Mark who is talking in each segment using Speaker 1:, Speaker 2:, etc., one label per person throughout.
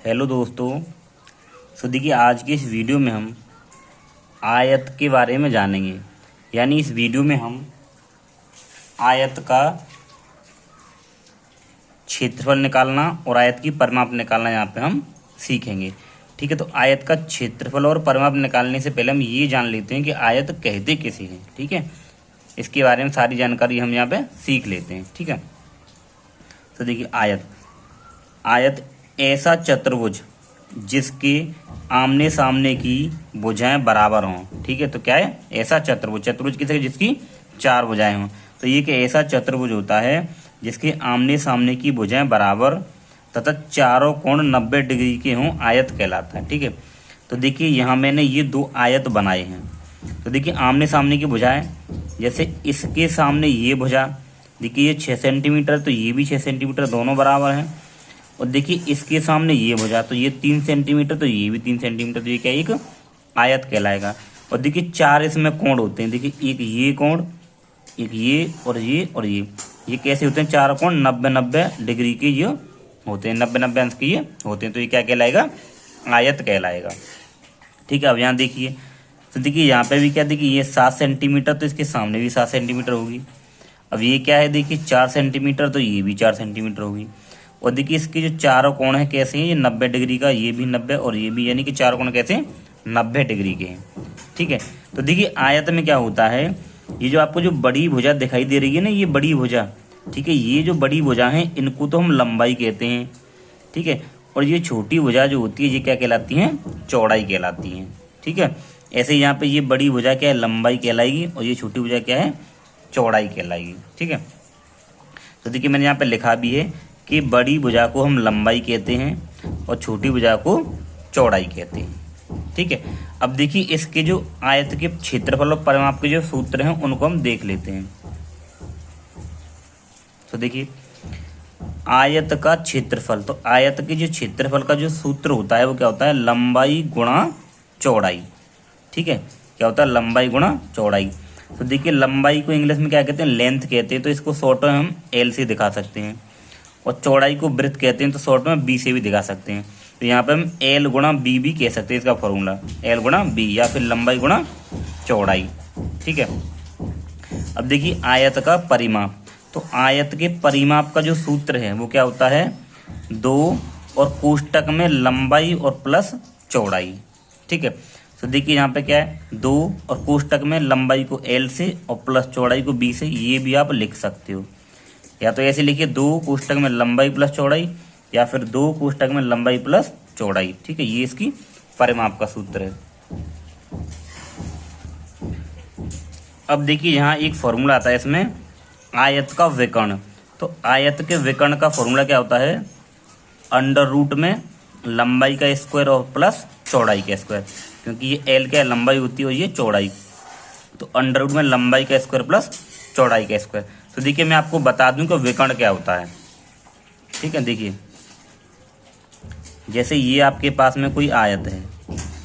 Speaker 1: Hello दोस्तों। देखिए आज की इस वीडियो में हम आयत के बारे में जानेंगे। यानी इस वीडियो में हम आयत का क्षेत्रफल निकालना और आयत की परिमाप निकालना यहाँ पे हम सीखेंगे। ठीक है, तो आयत का क्षेत्रफल और परिमाप निकालने से पहले हम ये जान लेते हैं कि आयत कहते किसे हैं। ठीक है, इसके बारे में सारी जानकारी हम यहाँ पे सीख लेते हैं। ठीक है, तो देखिए आयत ऐसा चतुर्भुज जिसके आमने सामने की भुजाएं बराबर हों। ठीक है, तो क्या है ऐसा चतुर्भुज किसे जिसकी चार भुजाएं हों। तो ये कि ऐसा चतुर्भुज होता है जिसके आमने सामने की भुजाएं बराबर तथा चारों कोण 90 डिग्री के हों, आयत कहलाता है। ठीक है, तो देखिए यहाँ मैंने ये दो आयत बनाए हैं। तो देखिए आमने सामने की भुजाएं, जैसे इसके सामने ये भुजा देखिए ये 6 सेंटीमीटर, तो ये भी 6 सेंटीमीटर, दोनों बराबर हैं। और देखिए इसके सामने ये भुजा, तो ये 3 सेंटीमीटर, तो ये भी 3 सेंटीमीटर, तो ये क्या एक आयत कहलाएगा। और देखिए चार इसमें कोण होते हैं। देखिए एक ये कोण, एक ये और ये कैसे होते हैं चार कोण 90 डिग्री के ये होते हैं, 90 अंश के ये होते हैं। तो ये क्या कहलाएगा आयत कहलाएगा। ठीक है, अब यहाँ देखिए, तो देखिए यहाँ पे भी क्या, देखिए ये 7 सेंटीमीटर, तो इसके सामने भी 7 सेंटीमीटर होगी। अब ये क्या है, देखिए 4 सेंटीमीटर, तो ये भी 4 सेंटीमीटर होगी। और देखिए इसके जो चारों कोण हैं कैसे हैं, ये 90 डिग्री का, ये भी 90 और ये भी, यानी कि चार कोण कैसे 90 डिग्री के हैं। ठीक है, तो देखिए आयत में क्या होता है, ये जो आपको जो बड़ी भुजा दिखाई दे रही है ना, ये बड़ी भुजा, ठीक है, ये जो बड़ी भुजा है इनको तो हम लंबाई कहते हैं। ठीक है, और ये छोटी भुजा जो होती है ये क्या कहलाती हैं, चौड़ाई कहलाती हैं। ठीक है, ऐसे यहाँ पे ये बड़ी भुजा क्या है, लंबाई कहलाएगी, और ये छोटी भुजा क्या है, चौड़ाई कहलाएगी। ठीक है, तो देखिए मैंने यहाँ पे लिखा भी है कि बड़ी भुजा को हम लंबाई कहते हैं और छोटी भुजा को चौड़ाई कहते हैं। ठीक है, अब देखिए इसके जो आयत के क्षेत्रफल और परिमाप के जो सूत्र हैं उनको हम देख लेते हैं। तो देखिए आयत का क्षेत्रफल, तो आयत के जो क्षेत्रफल का जो सूत्र होता है वो क्या होता है, लंबाई गुणा चौड़ाई। ठीक है, क्या होता है, लंबाई गुणा चौड़ाई। तो देखिए लंबाई को इंग्लिश में क्या कहते हैं, लेंथ कहते हैं, तो इसको शॉर्ट में हम एल से दिखा सकते हैं। और चौड़ाई को ब्रेथ कहते हैं, तो शॉर्ट में बी से भी दिखा सकते हैं। तो यहाँ पे हम एल गुणा बी भी कह सकते हैं, इसका फॉर्मूला एल गुणा बी, या फिर लंबाई गुणा चौड़ाई। ठीक है, अब देखिए आयत का परिमाप, तो आयत के परिमाप का जो सूत्र है वो क्या होता है, 2 और कोष्टक में लंबाई और प्लस चौड़ाई। ठीक है, तो देखिए यहाँ पे क्या है, 2 और कोष्टक में लंबाई को एल से और प्लस चौड़ाई को बी से, ये भी आप लिख सकते हो। या तो ऐसे लिखिए 2 कोष्टक में लंबाई प्लस चौड़ाई, या फिर 2 कोष्टक में लंबाई प्लस चौड़ाई। ठीक है, ये इसकी परिमाप का सूत्र है। अब देखिए यहाँ एक फॉर्मूला आता है इसमें, आयत का विकर्ण। तो आयत के विकर्ण का फॉर्मूला क्या होता है, अंडर रूट में लंबाई का स्क्वायर और प्लस चौड़ाई का स्क्वायर, क्योंकि ये एल क्या लंबाई होती है और ये चौड़ाई, तो अंडर रूट में लंबाई का स्क्वायर प्लस चौड़ाई का स्क्वायर। तो देखिए मैं आपको बता दूं कि विकर्ण क्या होता है। ठीक है, देखिए जैसे ये आपके पास में कोई आयत है,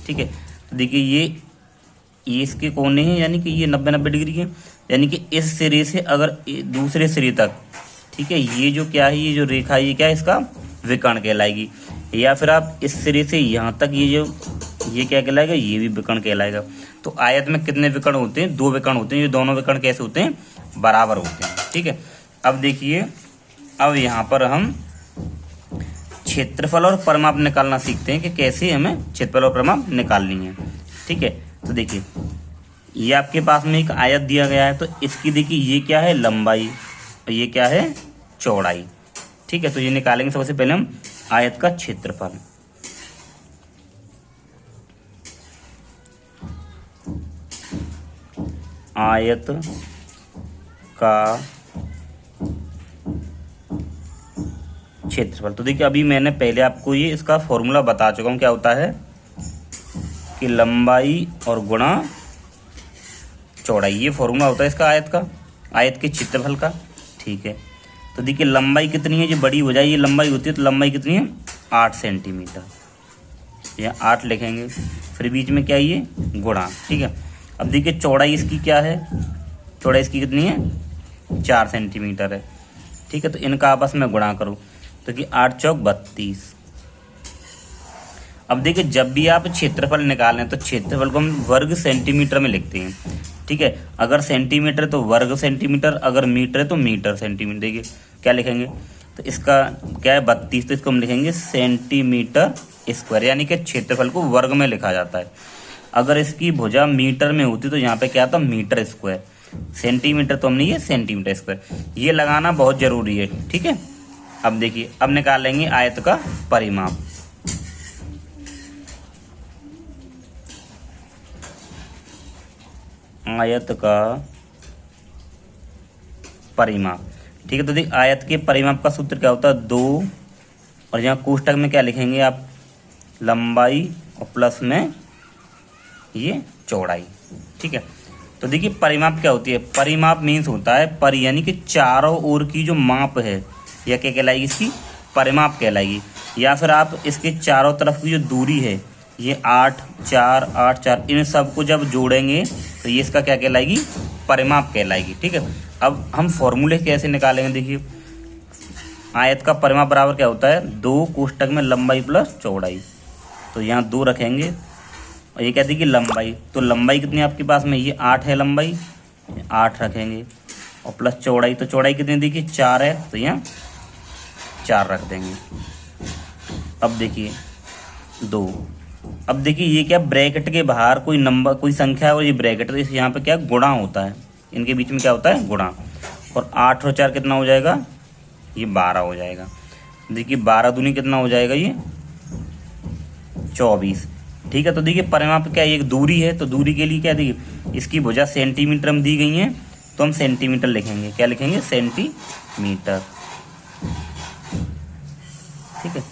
Speaker 1: ठीक है, तो देखिए ये इसके कोने हैं, यानी कि ये 90 डिग्री के, यानी कि इस सिरे से अगर दूसरे सिरे तक, ठीक है, ये जो क्या है, ये जो रेखा है, ये क्या है, इसका विकर्ण कहलाएगी। या फिर आप इस सिरे से यहाँ तक ये क्या कहलाएगा, ये भी विकर्ण कहलाएगा। तो आयत में कितने विकर्ण होते हैं, 2 विकर्ण होते हैं। ये दोनों विकर्ण कैसे होते हैं, बराबर होते हैं। ठीक है, अब देखिए, अब यहाँ पर हम क्षेत्रफल और परिमाप निकालना सीखते हैं कि कैसे हमें क्षेत्रफल और परिमाप निकालनी है। ठीक है, तो देखिए ये आपके पास में एक आयत दिया गया है, तो इसकी देखिए ये क्या है, लंबाई, और ये क्या है, चौड़ाई। ठीक है, तो ये निकालेंगे। सबसे पहले हम आयत का क्षेत्रफल, आयत का क्षेत्रफल, तो देखिए अभी मैंने पहले आपको ये इसका फॉर्मूला बता चुका हूँ, क्या होता है कि लंबाई और गुणा चौड़ाई, ये फॉर्मूला होता है इसका आयत का, आयत के क्षेत्रफल का। ठीक है, तो देखिए लंबाई कितनी है, जो बड़ी हो जाए ये लंबाई होती है, तो लंबाई कितनी है, 8 सेंटीमीटर, यहाँ 8 लिखेंगे, फिर बीच में क्या ये गुणा। ठीक है, अब देखिए चौड़ाई इसकी क्या है, चौड़ाई इसकी कितनी है, 4 सेंटीमीटर है। ठीक है, तो इनका आपस में गुणा करो, तो कि 8 चौक 32, अब देखिए जब भी आप क्षेत्रफल निकाल रहे हैं तो क्षेत्रफल को हम वर्ग सेंटीमीटर में लिखते हैं, ठीक है। अगर सेंटीमीटर तो वर्ग सेंटीमीटर, अगर मीटर है तो मीटर सेंटीमीटर। देखिए क्या लिखेंगे, तो इसका क्या है 32, तो इसको हम लिखेंगे सेंटीमीटर स्क्वायर, यानी कि क्षेत्रफल को वर्ग में लिखा जाता है। अगर इसकी भुजा मीटर में होती तो यहाँ पे क्या था मीटर स्क्वायर, सेंटीमीटर तो हमने ये सेंटीमीटर स्क्वायर, ये लगाना बहुत जरूरी है, ठीक है। अब देखिए अब निकाल लेंगे आयत का परिमाप। आयत का परिमाप, ठीक है। तो देखिए आयत के परिमाप का सूत्र क्या होता है 2, और यहाँ कोष्ठक में क्या लिखेंगे आप लंबाई और प्लस में ये चौड़ाई, ठीक है। तो देखिए परिमाप क्या होती है, परिमाप मीन्स होता है परि यानी कि चारों ओर की जो माप है यह क्या कहलाएगी, इसकी परिमाप कहलाएगी। या फिर आप इसके चारों तरफ की जो दूरी है ये 8 4 8 4, इन सबको जब जोड़ेंगे तो ये इसका क्या कहलाएगी परिमाप कहलाएगी, ठीक है। अब हम फॉर्मूले कैसे निकालेंगे, देखिए आयत का परिमाप बराबर क्या होता है 2 कोष्ठक में लंबाई प्लस चौड़ाई, तो यहाँ 2 रखेंगे और ये कहते हैं कि लंबाई, तो लंबाई कितनी आपके पास में ये 8 है लंबाई, 8 रखेंगे और प्लस चौड़ाई, तो चौड़ाई कितनी देखिए 4 है, तो यहाँ 4 रख देंगे। अब देखिए 2, अब देखिए ये क्या ब्रैकेट के बाहर कोई नंबर कोई संख्या है और ये ब्रैकेट, तो यहाँ पे क्या गुणा होता है, इनके बीच में क्या होता है गुणा, और 8 और 4 कितना हो जाएगा ये 12 हो जाएगा। देखिए 12 दूनी कितना हो जाएगा ये 24, ठीक है। तो देखिए परिमाप क्या है, एक दूरी है, तो दूरी के लिए क्या देखिए इसकी भुजा सेंटीमीटर में दी गई है तो हम सेंटीमीटर लिखेंगे, क्या लिखेंगे सेंटीमीटर, ठीक है।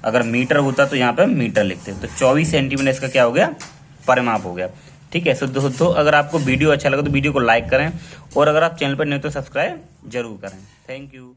Speaker 1: अगर मीटर होता तो यहाँ पे मीटर लिखते, तो 24 सेंटीमीटर इसका क्या हो गया परिमाप हो गया, ठीक है। सो दोस्तों अगर आपको वीडियो अच्छा लगा तो वीडियो को लाइक करें, और अगर आप चैनल पर नहीं तो सब्सक्राइब जरूर करें। Thank you.